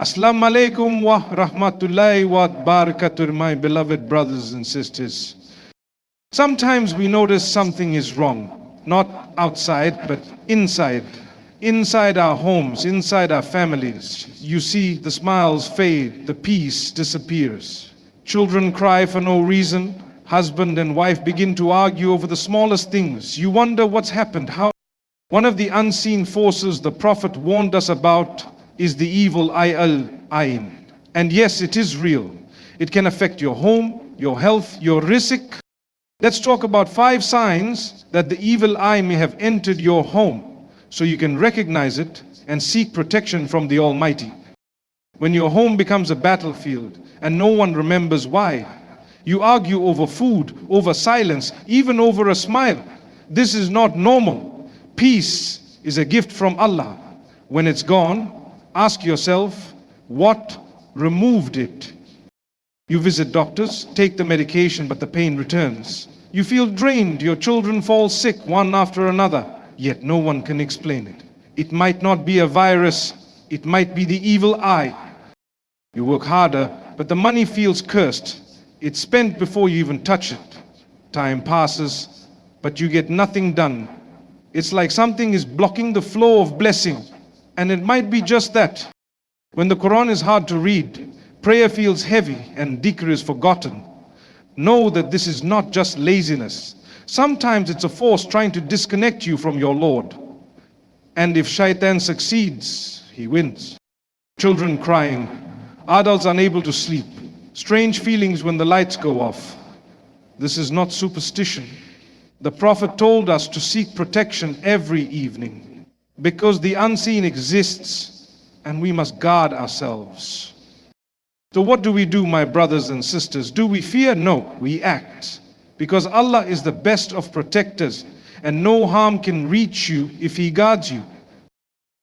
Assalamu alaikum wa rahmatullahi wa barakatuh, my beloved brothers and sisters. Sometimes we notice something is wrong, not outside, but inside. Inside our homes, inside our families. You see the smiles fade, the peace disappears. Children cry for no reason. Husband and wife begin to argue over the smallest things. You wonder what's happened. One of the unseen forces the Prophet warned us about is the evil eye al-ain. And yes, it is real. It can affect your home, your health, your rizq. Let's talk about 5 signs that the evil eye may have entered your home, so you can recognize it and seek protection from the Almighty. When your home becomes a battlefield and no one remembers why, you argue over food, over silence, even over a smile. This is not normal. Peace is a gift from Allah. When it's gone, ask yourself, what removed it? You visit doctors, take the medication, but the pain returns. You feel drained, your children fall sick one after another, yet no one can explain it. It might not be a virus, it might be the evil eye. You work harder, but the money feels cursed. It's spent before you even touch it. Time passes, but you get nothing done. It's like something is blocking the flow of blessing. And it might be just that. When the Qur'an is hard to read, prayer feels heavy and dhikr is forgotten. Know that this is not just laziness. Sometimes it's a force trying to disconnect you from your Lord. And if shaitan succeeds, he wins. Children crying, adults unable to sleep, strange feelings when the lights go off. This is not superstition. The Prophet told us to seek protection every evening, because the unseen exists and we must guard ourselves. So what do we do, my brothers and sisters? Do we fear? No, we act. Because Allah is the best of protectors and no harm can reach you if He guards you.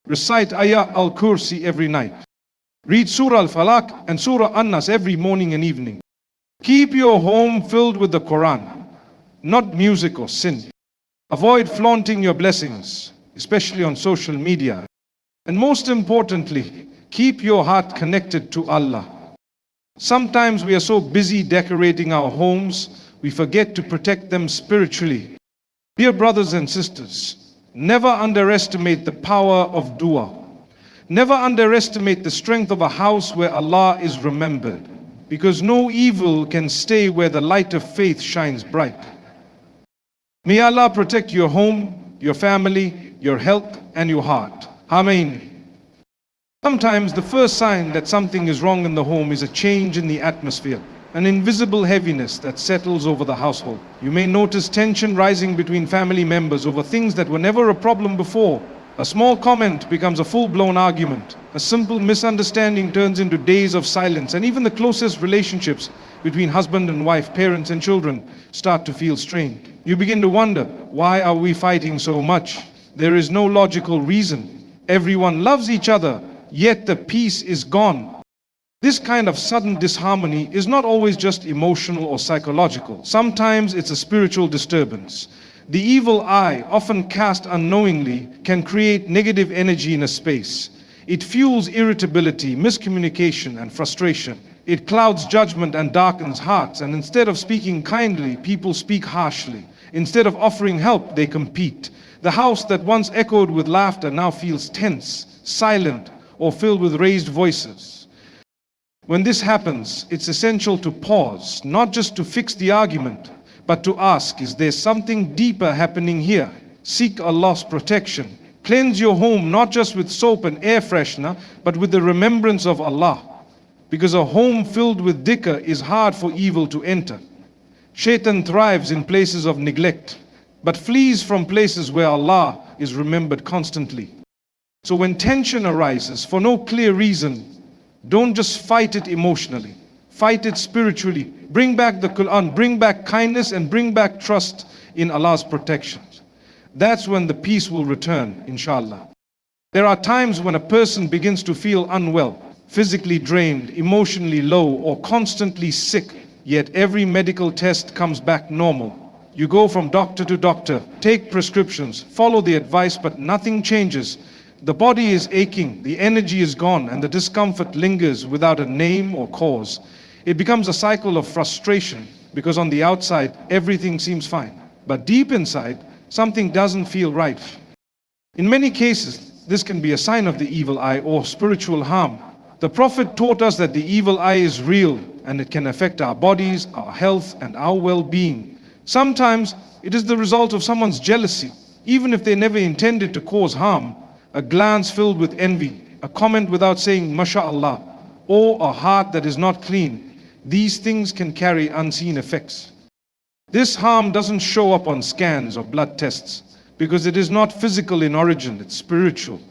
Recite Ayah al-Kursi every night. Read Surah Al-Falaq and Surah An-Nas every morning and evening. Keep your home filled with the Qur'an, not music or sin. Avoid flaunting your blessings, especially on social media. And most importantly, keep your heart connected to Allah. Sometimes we are so busy decorating our homes, we forget to protect them spiritually. Dear brothers and sisters, never underestimate the power of dua. Never underestimate the strength of a house where Allah is remembered, because no evil can stay where the light of faith shines bright. May Allah protect your home, your family, your health and your heart. Ameen. Sometimes the first sign that something is wrong in the home is a change in the atmosphere, an invisible heaviness that settles over the household. You may notice tension rising between family members over things that were never a problem before. A small comment becomes a full-blown argument. A simple misunderstanding turns into days of silence, and even the closest relationships between husband and wife, parents and children start to feel strained. You begin to wonder, why are we fighting so much? There is no logical reason. Everyone loves each other, yet the peace is gone. This kind of sudden disharmony is not always just emotional or psychological. Sometimes it's a spiritual disturbance. The evil eye, often cast unknowingly, can create negative energy in a space. It fuels irritability, miscommunication, and frustration. It clouds judgment and darkens hearts, and instead of speaking kindly, people speak harshly. Instead of offering help, they compete. The house that once echoed with laughter now feels tense, silent, or filled with raised voices. When this happens, it's essential to pause, not just to fix the argument, but to ask, is there something deeper happening here? Seek Allah's protection. Cleanse your home not just with soap and air freshener, but with the remembrance of Allah. Because a home filled with dhikr is hard for evil to enter. Shaitan thrives in places of neglect, but flees from places where Allah is remembered constantly. So when tension arises for no clear reason, don't just fight it emotionally. Fight it spiritually. Bring back the Qur'an, bring back kindness, and bring back trust in Allah's protection. That's when the peace will return, inshallah. There are times when a person begins to feel unwell, physically drained, emotionally low, or constantly sick, yet every medical test comes back normal. You go from doctor to doctor, take prescriptions, follow the advice, but nothing changes. The body is aching, the energy is gone, and the discomfort lingers without a name or cause. It becomes a cycle of frustration because on the outside, everything seems fine. But deep inside, something doesn't feel right. In many cases, this can be a sign of the evil eye or spiritual harm. The Prophet taught us that the evil eye is real and it can affect our bodies, our health, and our well-being. Sometimes it is the result of someone's jealousy, even if they never intended to cause harm. A glance filled with envy, a comment without saying MashaAllah, or a heart that is not clean. These things can carry unseen effects. This harm doesn't show up on scans or blood tests because it is not physical in origin, it's spiritual.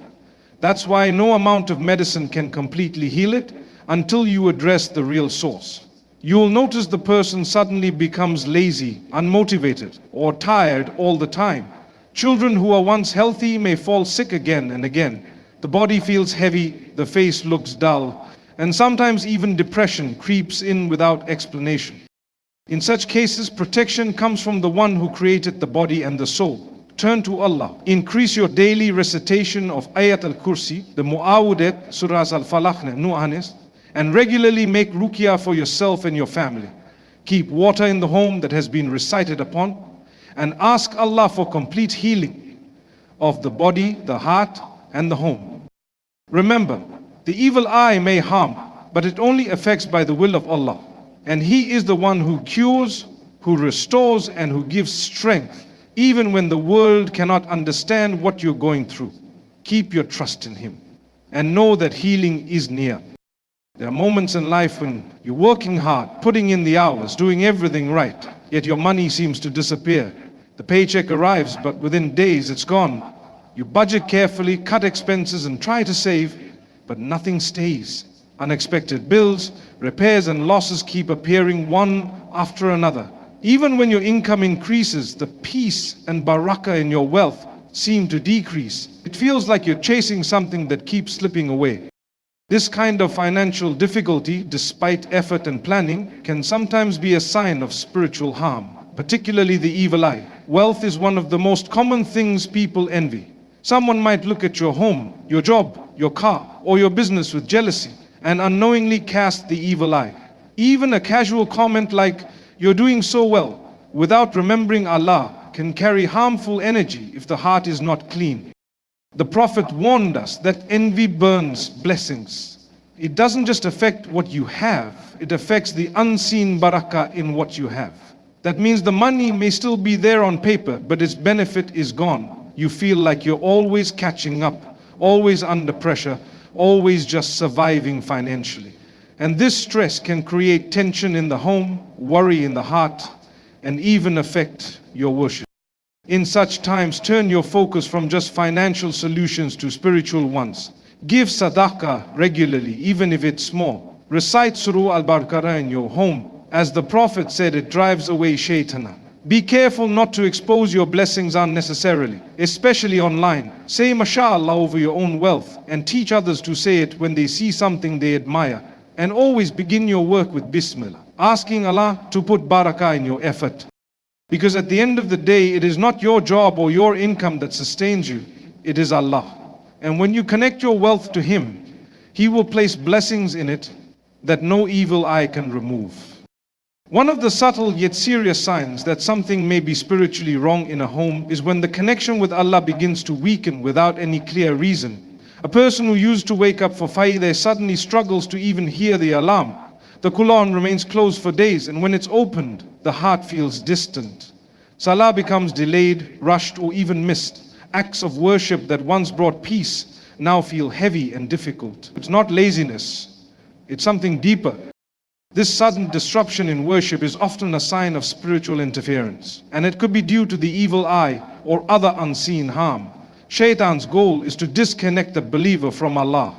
That's why no amount of medicine can completely heal it until you address the real source. You will notice the person suddenly becomes lazy, unmotivated, or tired all the time. Children who are once healthy may fall sick again and again. The body feels heavy, the face looks dull, and sometimes even depression creeps in without explanation. In such cases, protection comes from the one who created the body and the soul. Turn to Allah. Increase your daily recitation of Ayat al-Kursi, the Mu'awudat, Surahs al-Falaq, Nu'anis, and regularly make ruqya for yourself and your family. Keep water in the home that has been recited upon, and ask Allah for complete healing of the body, the heart, and the home. Remember, the evil eye may harm, but it only affects by the will of Allah. And He is the one who cures, who restores, and who gives strength, even when the world cannot understand what you're going through. Keep your trust in Him, and know that healing is near. There are moments in life when you're working hard, putting in the hours, doing everything right, yet your money seems to disappear. The paycheck arrives, but within days it's gone. You budget carefully, cut expenses, and try to save, but nothing stays. Unexpected bills, repairs, and losses keep appearing one after another. Even when your income increases, the peace and barakah in your wealth seem to decrease. It feels like you're chasing something that keeps slipping away. This kind of financial difficulty, despite effort and planning, can sometimes be a sign of spiritual harm, particularly the evil eye. Wealth is one of the most common things people envy. Someone might look at your home, your job, your car, or your business with jealousy and unknowingly cast the evil eye. Even a casual comment like, "You're doing so well," without remembering Allah, can carry harmful energy if the heart is not clean. The Prophet warned us that envy burns blessings. It doesn't just affect what you have, it affects the unseen barakah in what you have. That means the money may still be there on paper, but its benefit is gone. You feel like you're always catching up, always under pressure, always just surviving financially. And this stress can create tension in the home, worry in the heart, and even affect your worship. In such times, turn your focus from just financial solutions to spiritual ones. Give sadaqah regularly, even if it's small. Recite Surah Al-Baqarah in your home. As the Prophet said, it drives away shaitan. Be careful not to expose your blessings unnecessarily, especially online. Say MashaAllah over your own wealth and teach others to say it when they see something they admire. And always begin your work with Bismillah, asking Allah to put barakah in your effort. Because at the end of the day, it is not your job or your income that sustains you, it is Allah. And when you connect your wealth to Him, He will place blessings in it that no evil eye can remove. One of the subtle yet serious signs that something may be spiritually wrong in a home is when the connection with Allah begins to weaken without any clear reason. A person who used to wake up for Fajr suddenly struggles to even hear the alarm. The Qur'an remains closed for days, and when it's opened, the heart feels distant. Salah becomes delayed, rushed, or even missed. Acts of worship that once brought peace now feel heavy and difficult. It's not laziness, it's something deeper. This sudden disruption in worship is often a sign of spiritual interference, and it could be due to the evil eye or other unseen harm. Shaitan's goal is to disconnect the believer from Allah.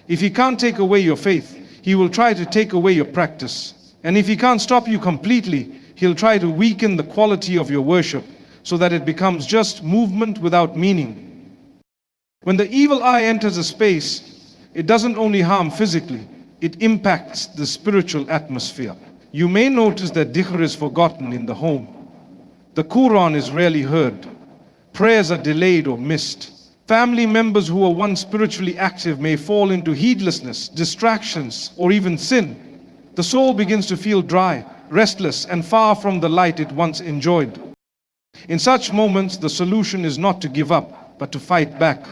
If he can't take away your faith, he will try to take away your practice. And if he can't stop you completely, he'll try to weaken the quality of your worship so that it becomes just movement without meaning. When the evil eye enters a space, it doesn't only harm physically, it impacts the spiritual atmosphere. You may notice that dhikr is forgotten in the home. The Qur'an is rarely heard. Prayers are delayed or missed. Family members who were once spiritually active may fall into heedlessness, distractions, or even sin. The soul begins to feel dry, restless, and far from the light it once enjoyed. In such moments, the solution is not to give up, but to fight back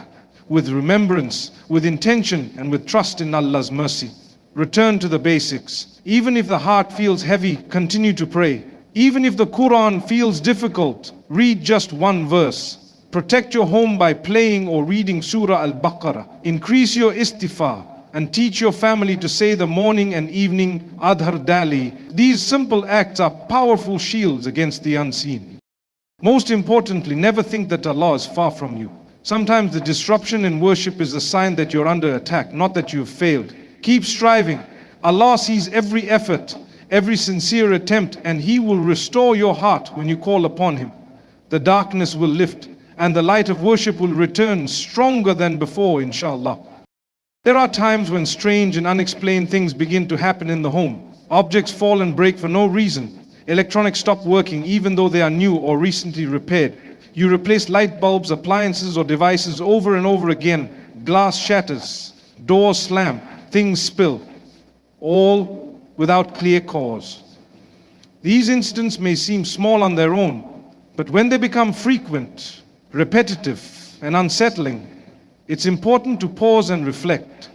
with remembrance, with intention, and with trust in Allah's mercy. Return to the basics. Even if the heart feels heavy, continue to pray. Even if the Qur'an feels difficult, read just one verse. Protect your home by playing or reading Surah Al-Baqarah. Increase your istighfar and teach your family to say the morning and evening Adhar Dali. These simple acts are powerful shields against the unseen. Most importantly, never think that Allah is far from you. Sometimes the disruption in worship is a sign that you're under attack, not that you've failed. Keep striving. Allah sees every effort, every sincere attempt, and He will restore your heart when you call upon Him. The darkness will lift, and the light of worship will return stronger than before, inshallah. There are times when strange and unexplained things begin to happen in the home. Objects fall and break for no reason. Electronics stop working even though they are new or recently repaired. You replace light bulbs, appliances, or devices over and over again. Glass shatters, doors slam, things spill, all without clear cause. These incidents may seem small on their own, but when they become frequent, repetitive, and unsettling, it's important to pause and reflect.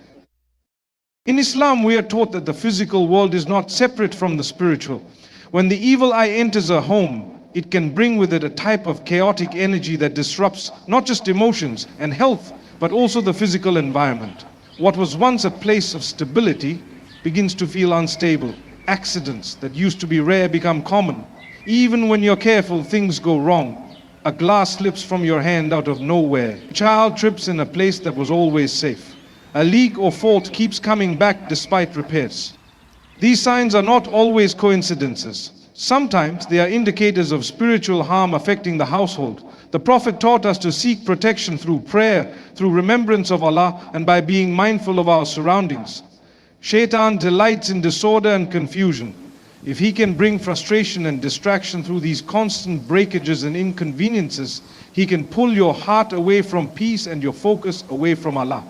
In Islam, we are taught that the physical world is not separate from the spiritual. When the evil eye enters a home, it can bring with it a type of chaotic energy that disrupts not just emotions and health, but also the physical environment. What was once a place of stability begins to feel unstable. Accidents that used to be rare become common. Even when you're careful, things go wrong. A glass slips from your hand out of nowhere. A child trips in a place that was always safe. A leak or fault keeps coming back despite repairs. These signs are not always coincidences. Sometimes they are indicators of spiritual harm affecting the household. The Prophet taught us to seek protection through prayer, through remembrance of Allah, and by being mindful of our surroundings. Shaitan delights in disorder and confusion. If he can bring frustration and distraction through these constant breakages and inconveniences, he can pull your heart away from peace and your focus away from Allah.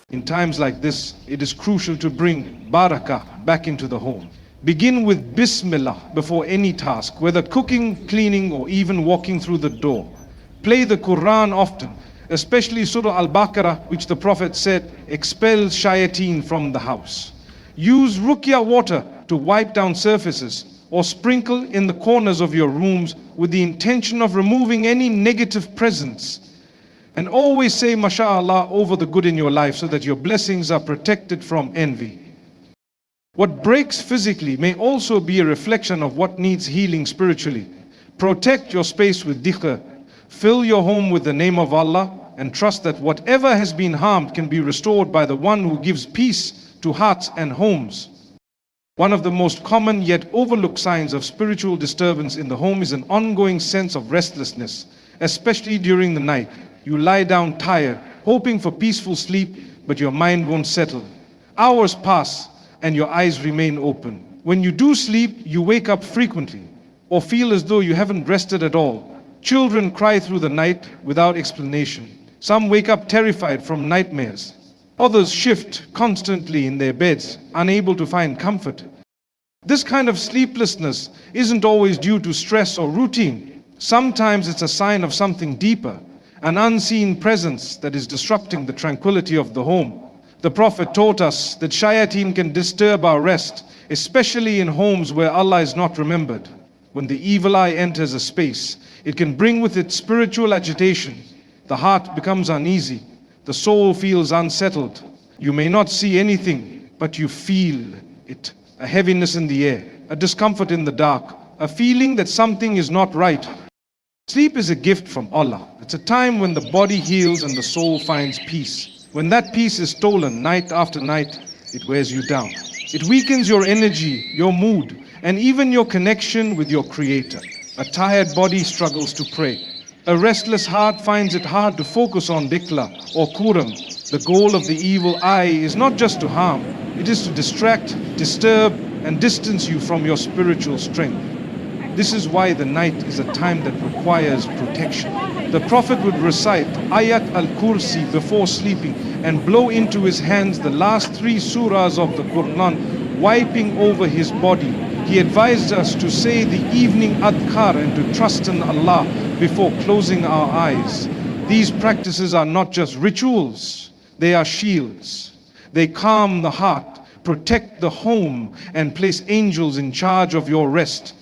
In times like this, it is crucial to bring barakah back into the home. Begin with Bismillah before any task, whether cooking, cleaning, or even walking through the door. Play the Qur'an often, especially Surah Al-Baqarah, which the Prophet said expels shayateen from the house. Use ruqya water to wipe down surfaces, or sprinkle in the corners of your rooms with the intention of removing any negative presence. And always say MashaAllah over the good in your life so that your blessings are protected from envy. What breaks physically may also be a reflection of what needs healing spiritually. Protect your space with dhikr. Fill your home with the name of Allah and trust that whatever has been harmed can be restored by the one who gives peace to hearts and homes. One of the most common yet overlooked signs of spiritual disturbance in the home is an ongoing sense of restlessness, especially during the night. You lie down tired, hoping for peaceful sleep, but your mind won't settle. Hours pass and your eyes remain open. When you do sleep, you wake up frequently or feel as though you haven't rested at all. Children cry through the night without explanation. Some wake up terrified from nightmares. Others shift constantly in their beds, unable to find comfort. This kind of sleeplessness isn't always due to stress or routine. Sometimes it's a sign of something deeper, an unseen presence that is disrupting the tranquility of the home. The Prophet taught us that shayateen can disturb our rest, especially in homes where Allah is not remembered. When the evil eye enters a space, it can bring with it spiritual agitation. The heart becomes uneasy. The soul feels unsettled. You may not see anything, but you feel it. A heaviness in the air, a discomfort in the dark, a feeling that something is not right. Sleep is a gift from Allah. It's a time when the body heals and the soul finds peace. When that peace is stolen night after night, it wears you down. It weakens your energy, your mood, and even your connection with your Creator. A tired body struggles to pray. A restless heart finds it hard to focus on dhikr or Qur'an. The goal of the evil eye is not just to harm, it is to distract, disturb, and distance you from your spiritual strength. This is why the night is a time that requires protection. The Prophet would recite Ayat al-Kursi before sleeping and blow into his hands the last 3 surahs of the Qur'an, wiping over his body. He advised us to say the evening adhkar and to trust in Allah before closing our eyes. These practices are not just rituals, they are shields. They calm the heart, protect the home, and place angels in charge of your rest.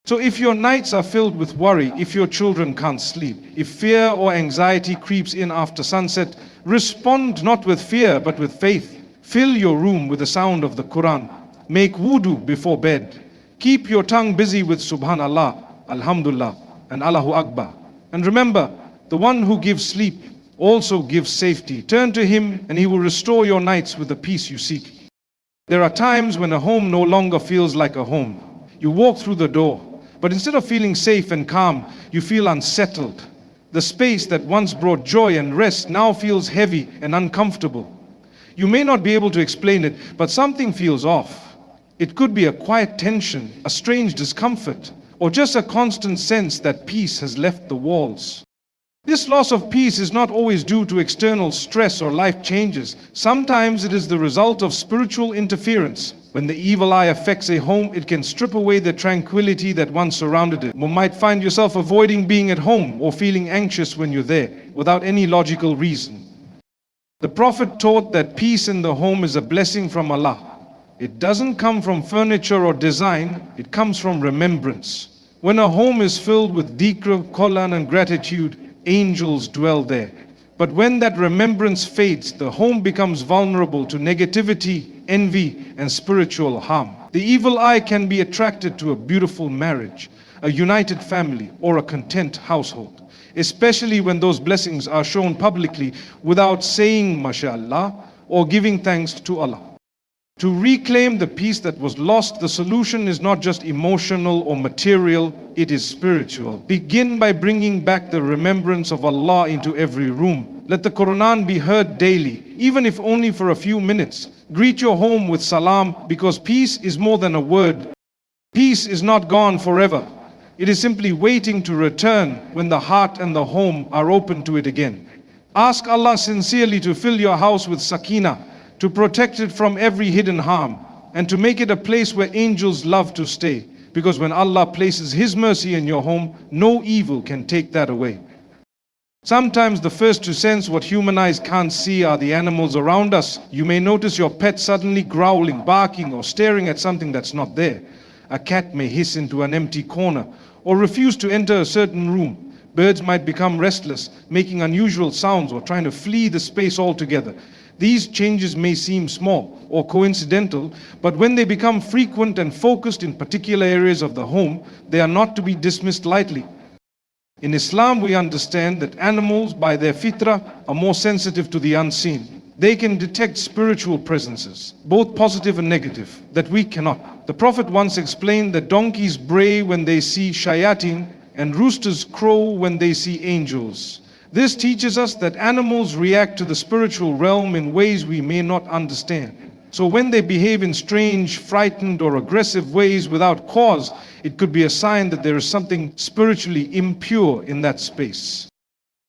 So if your nights are filled with worry, if your children can't sleep, if fear or anxiety creeps in after sunset, respond not with fear but with faith. Fill your room with the sound of the Qur'an. Make wudu before bed. Keep your tongue busy with Subhanallah, Alhamdulillah, and Allahu Akbar. And remember, the one who gives sleep also gives safety. Turn to him and he will restore your nights with the peace you seek. There are times when a home no longer feels like a home. You walk through the door, but instead of feeling safe and calm, you feel unsettled. The space that once brought joy and rest now feels heavy and uncomfortable. You may not be able to explain it, but something feels off. It could be a quiet tension, a strange discomfort, or just a constant sense that peace has left the walls. This loss of peace is not always due to external stress or life changes. Sometimes it is the result of spiritual interference. When the evil eye affects a home, it can strip away the tranquility that once surrounded it. You might find yourself avoiding being at home or feeling anxious when you're there, without any logical reason. The Prophet taught that peace in the home is a blessing from Allah. It doesn't come from furniture or design, it comes from remembrance. When a home is filled with dhikr, Qur'an and gratitude, angels dwell there. But when that remembrance fades, the home becomes vulnerable to negativity, envy, and spiritual harm. The evil eye can be attracted to a beautiful marriage, a united family, or a content household, especially when those blessings are shown publicly without saying mashallah or giving thanks to Allah. To reclaim the peace that was lost, the solution is not just emotional or material, it is spiritual. Begin by bringing back the remembrance of Allah into every room. Let the Qur'an be heard daily, even if only for a few minutes. Greet your home with salam, because peace is more than a word. Peace is not gone forever. It is simply waiting to return when the heart and the home are open to it again. Ask Allah sincerely to fill your house with sakina, to protect it from every hidden harm, and to make it a place where angels love to stay. Because when Allah places His mercy in your home, no evil can take that away. Sometimes the first to sense what human eyes can't see are the animals around us. You may notice your pet suddenly growling, barking, or staring at something that's not there. A cat may hiss into an empty corner, or refuse to enter a certain room. Birds might become restless, making unusual sounds or trying to flee the space altogether. These changes may seem small or coincidental, but when they become frequent and focused in particular areas of the home, they are not to be dismissed lightly. In Islam, we understand that animals, by their fitrah, are more sensitive to the unseen. They can detect spiritual presences, both positive and negative, that we cannot. The Prophet once explained that donkeys bray when they see shayateen and roosters crow when they see angels. This teaches us that animals react to the spiritual realm in ways we may not understand. So when they behave in strange, frightened, or aggressive ways without cause, it could be a sign that there is something spiritually impure in that space.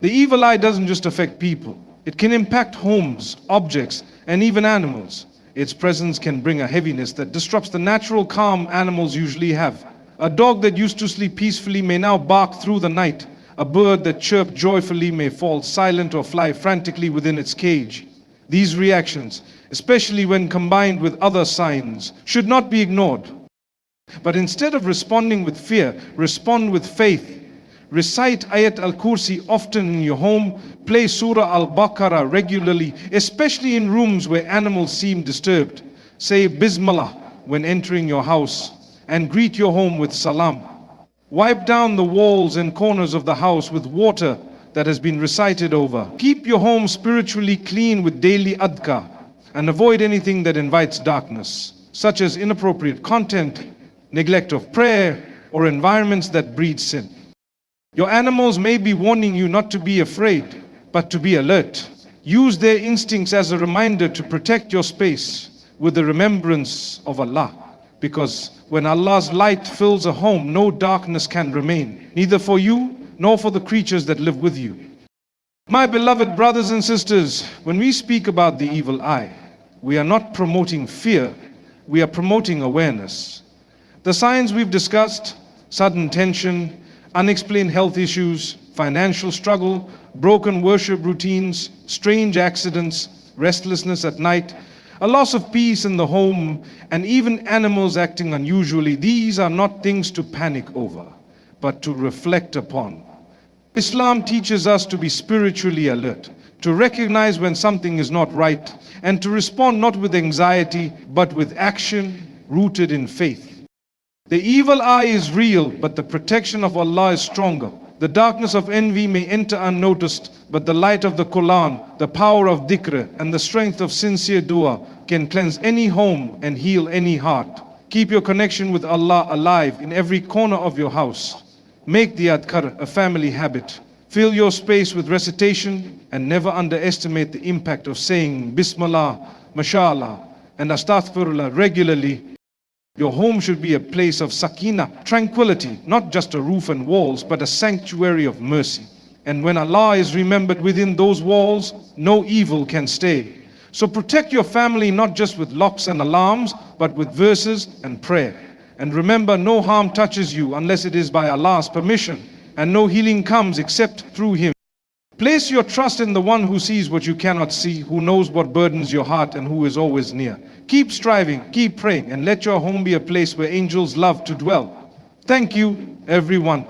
The evil eye doesn't just affect people. It can impact homes, objects, and even animals. Its presence can bring a heaviness that disrupts the natural calm animals usually have. A dog that used to sleep peacefully may now bark through the night. A bird that chirped joyfully may fall silent or fly frantically within its cage. These reactions, especially when combined with other signs, should not be ignored. But instead of responding with fear, respond with faith. Recite Ayat al-Kursi often in your home. Play Surah al-Baqarah regularly, especially in rooms where animals seem disturbed. Say Bismillah when entering your house, and greet your home with salam. Wipe down the walls and corners of the house with water that has been recited over. Keep your home spiritually clean with daily adhkar, and avoid anything that invites darkness, such as inappropriate content, neglect of prayer, or environments that breed sin. Your animals may be warning you not to be afraid, but to be alert. Use their instincts as a reminder to protect your space with the remembrance of Allah. Because when Allah's light fills a home, no darkness can remain, neither for you nor for the creatures that live with you. My beloved brothers and sisters, when we speak about the evil eye, we are not promoting fear, we are promoting awareness. The signs we've discussed, sudden tension, unexplained health issues, financial struggle, broken worship routines, strange accidents, restlessness at night, a loss of peace in the home, and even animals acting unusually, these are not things to panic over, but to reflect upon. Islam teaches us to be spiritually alert, to recognize when something is not right, and to respond not with anxiety, but with action rooted in faith. The evil eye is real, but the protection of Allah is stronger. The darkness of envy may enter unnoticed, but the light of the Qur'an, the power of dhikr, and the strength of sincere dua can cleanse any home and heal any heart. Keep your connection with Allah alive in every corner of your house. Make the adhkar a family habit. Fill your space with recitation and never underestimate the impact of saying Bismillah, Mashallah, and Astaghfirullah regularly. Your home should be a place of sakina, tranquility, not just a roof and walls, but a sanctuary of mercy. And when Allah is remembered within those walls, no evil can stay. So protect your family not just with locks and alarms, but with verses and prayer. And remember, no harm touches you unless it is by Allah's permission, and no healing comes except through Him. Place your trust in the one who sees what you cannot see, who knows what burdens your heart, and who is always near. Keep striving, keep praying, and let your home be a place where angels love to dwell. Thank you, everyone.